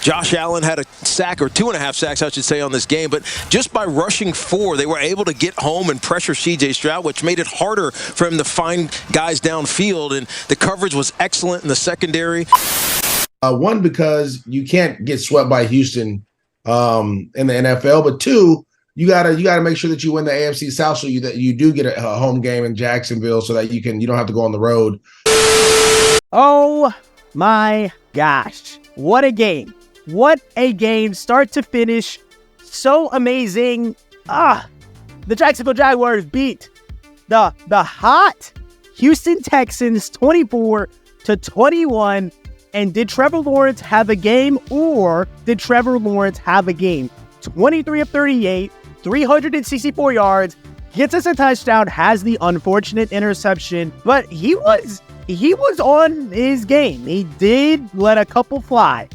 Josh Allen had a sack, or 2.5 sacks, I should say, on this game. But just by rushing 4, they were able to get home and pressure C.J. Stroud, which made it harder for him to find guys downfield. And the coverage was excellent in the secondary. One, because you can't get swept by Houston in the NFL. But two, you gotta make sure that you win the AFC South, so that you do get a home game in Jacksonville, so that you don't have to go on the road. Oh my gosh. What a game. What a game, start to finish. So amazing. The Jacksonville Jaguars beat the hot Houston Texans 24-21. And did Trevor Lawrence have a game, or did Trevor Lawrence have a game? 23 of 38, 364 yards, gets us a touchdown, has the unfortunate interception, but he was on his game. He did let a couple fly.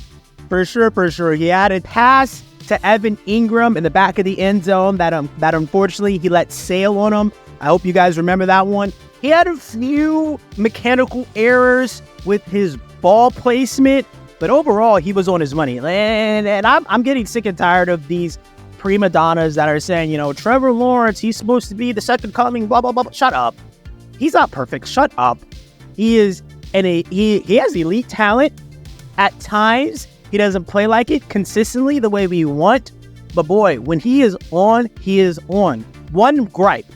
For sure. He had a pass to Evan Ingram in the back of the end zone that unfortunately he let sail on him. I hope you guys remember that one. He had a few mechanical errors with his ball placement, but overall he was on his money. And I'm getting sick and tired of these prima donnas that are saying, Trevor Lawrence, he's supposed to be the second coming, blah, blah, blah. Shut up. He's not perfect. Shut up. He is, and he has elite talent. At times, he doesn't play like it consistently the way we want. But boy, when he is on, he is on. One gripe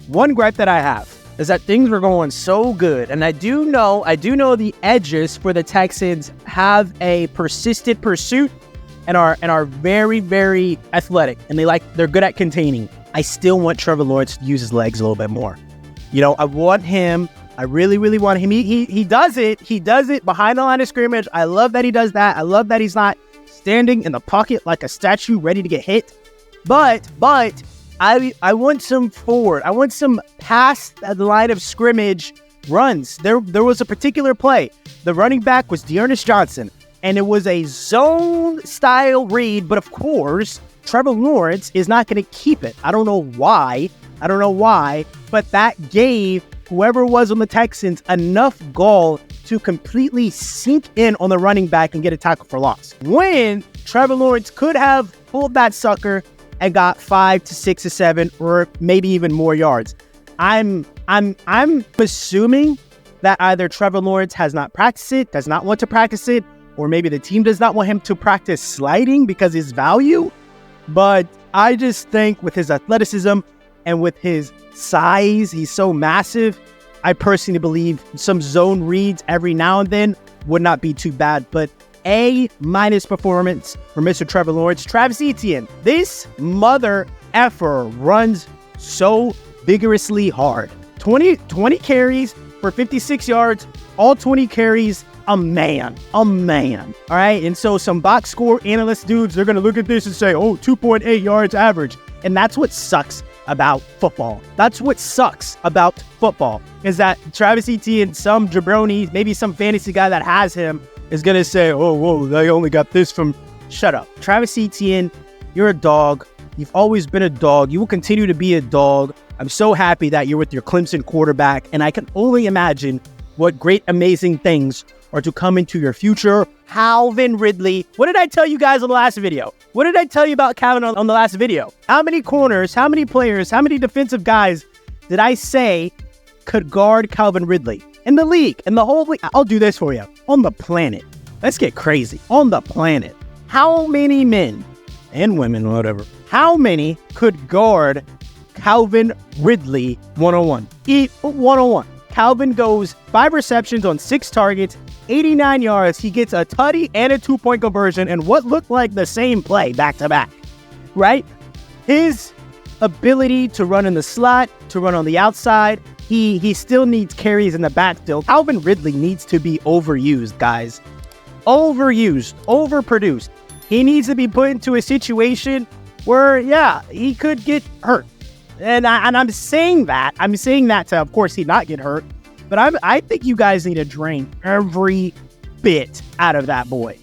that I have is that things were going so good. And I do know the edges for the Texans have a persistent pursuit and are very, very athletic. And they're good at containing. I still want Trevor Lawrence to use his legs a little bit more. I want him. I really, really want him. He does it. He does it behind the line of scrimmage. I love that he does that. I love that he's not standing in the pocket like a statue ready to get hit. But I want some forward. I want some past the line of scrimmage runs. There was a particular play. The running back was Dearness Johnson, and it was a zone-style read. But of course, Trevor Lawrence is not going to keep it. I don't know why, but that gave whoever was on the Texans enough gall to completely sink in on the running back and get a tackle for loss. When Trevor Lawrence could have pulled that sucker and got 5 to 6 to 7 or maybe even more yards. I'm assuming that either Trevor Lawrence has not practiced it, does not want to practice it, or maybe the team does not want him to practice sliding because his value. But I just think with his athleticism and with his size, he's so massive. I personally believe some zone reads every now and then would not be too bad. But A- performance for Mr. Trevor Lawrence. Travis Etienne, this mother effer runs so vigorously hard. 20 carries for 56 yards, all 20 carries, a man. All right. And so some box score analyst dudes, they're going to look at this and say, 2.8 yards average. And that's what sucks about football. Is that Travis Etienne, some jabroni, maybe some fantasy guy that has him is going to say, they only got this from... Shut up. Travis Etienne, you're a dog. You've always been a dog. You will continue to be a dog. I'm so happy that you're with your Clemson quarterback, and I can only imagine what great, amazing things are to come into your future. Calvin Ridley. What did I tell you guys on the last video? What did I tell you about Calvin on the last video? How many corners, how many players, how many defensive guys did I say could guard Calvin Ridley? In the league, in the whole league. I'll do this for you. On the planet. Let's get crazy. On the planet. How many men and women, whatever, how many could guard Calvin Ridley one-on-one? 101. Calvin goes 5 receptions on 6 targets, 89 yards. He gets a tutty and a 2-point conversion and what looked like the same play back-to-back, right? His ability to run in the slot, to run on the outside, he still needs carries in the backfield. Calvin Ridley needs to be overused, guys. Overused, overproduced. He needs to be put into a situation where, he could get hurt. And I'm saying that to, of course, he not get hurt. But I think you guys need to drain every bit out of that boy.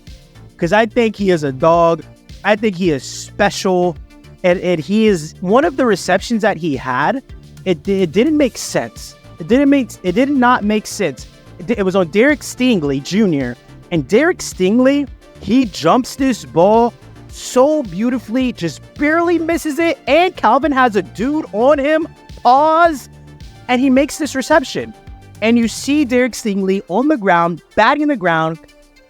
Because I think he is a dog. I think he is special. And he is one of the receptions that he had. It didn't make sense. It did not make sense. It was on Derek Stingley Jr. And Derek Stingley He jumps this ball so beautifully, just barely misses it, and Calvin has a dude on him. Pause. And he makes this reception. And you see Derek Stingley on the ground, batting the ground,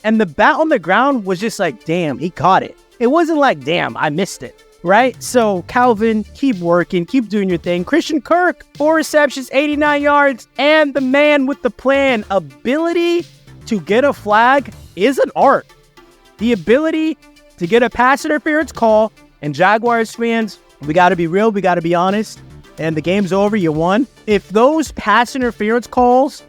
and the bat on the ground was just like, damn, he caught it. It wasn't like, damn, I missed it, right? So, Calvin, keep working, keep doing your thing. Christian Kirk, 4 receptions, 89 yards, and the man with the plan. Ability to get a flag is an art. The ability to get a pass interference call, and Jaguars fans, we got to be real, we got to be honest, and the game's over, you won. If those pass interference calls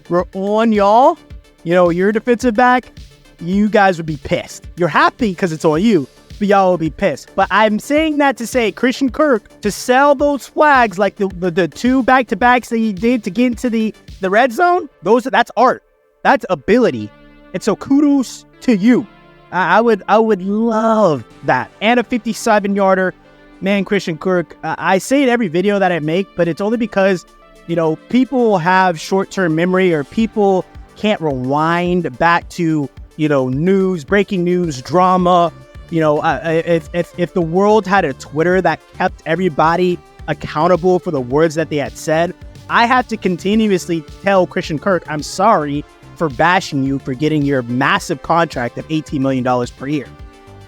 were on y'all, you know, your defensive back, you guys would be pissed. You're happy because it's on you, but y'all will be pissed. But I'm saying that to say Christian Kirk, to sell those flags like the 2 back-to-backs that he did to get into the red zone, that's art. That's ability. And so kudos to you. I would love that. And a 57-yarder. Man, Christian Kirk, I say it every video that I make, but it's only because, you know, people have short-term memory, or people can't rewind back to, you know, news, breaking news, drama. You know, if the world had a Twitter that kept everybody accountable for the words that they had said, I have to continuously tell Christian Kirk, I'm sorry for bashing you for getting your massive contract of $18 million per year.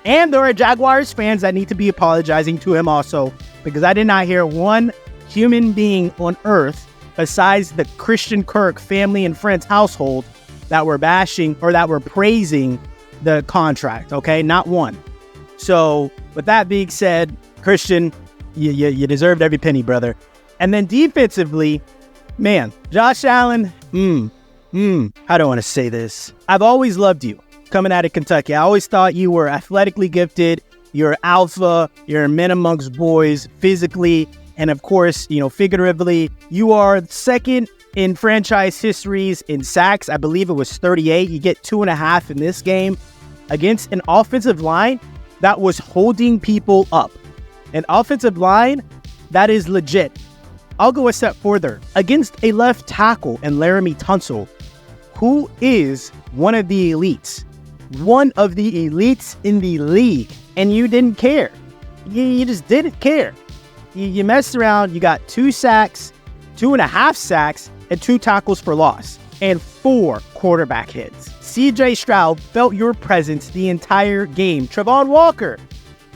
And there are Jaguars fans that need to be apologizing to him also, because I did not hear one human being on earth besides the Christian Kirk family and friends household that were bashing or that were praising the contract, okay? Not one. So, with that being said, Christian, you deserved every penny, brother. And then defensively, man, Josh Allen, how do I want to say this? I've always loved you coming out of Kentucky. I always thought you were athletically gifted, you're alpha, you're a man amongst boys, physically, and of course, you know, figuratively. You are second in franchise histories in sacks. I believe it was 38. You get 2.5 in this game against an offensive line that was holding people up. An offensive line that is legit. I'll go a step further. Against a left tackle in Laramie Tunsil, who is one of the elites. One of the elites in the league. And you didn't care. You just didn't care. You messed around. You got 2 sacks, 2.5 sacks, and 2 tackles for loss, and 4 quarterback hits. CJ Stroud felt your presence the entire game. Travon Walker,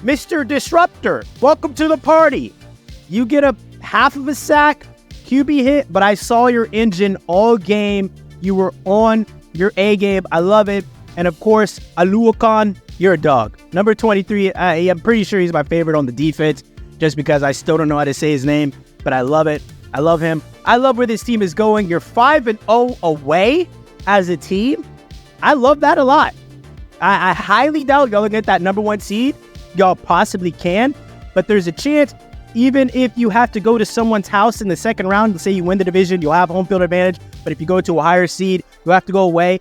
Mr. Disruptor, welcome to the party. You get a half of a sack, QB hit, but I saw your engine all game. You were on your A game. I love it. And of course, Aluakan, you're a dog. Number 23, I'm pretty sure he's my favorite on the defense, just because I still don't know how to say his name, but I love it. I love him. I love where this team is going. You're 5-0 away as a team. I love that a lot. I highly doubt y'all will get that number 1 seed. Y'all possibly can, but there's a chance, even if you have to go to someone's house in the second round, let's say you win the division, you'll have home field advantage, but if you go to a higher seed, you'll have to go away.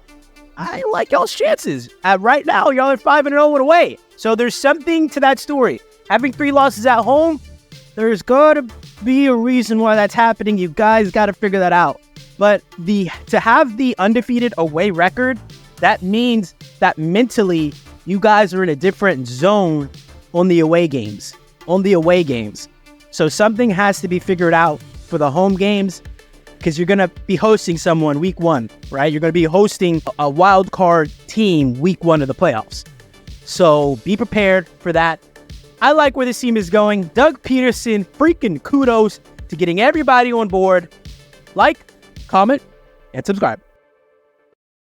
I like y'all's chances. Right now, y'all are 5-0 away. So there's something to that story. Having 3 losses at home, there's got to be a reason why that's happening. You guys got to figure that out. But to have the undefeated away record, that means that mentally, you guys are in a different zone on the away games. So something has to be figured out for the home games, because you're going to be hosting someone week 1, right? You're going to be hosting a wild card team week 1 of the playoffs. So be prepared for that. I like where this team is going. Doug Pederson, freaking kudos to getting everybody on board. Like, comment, and subscribe.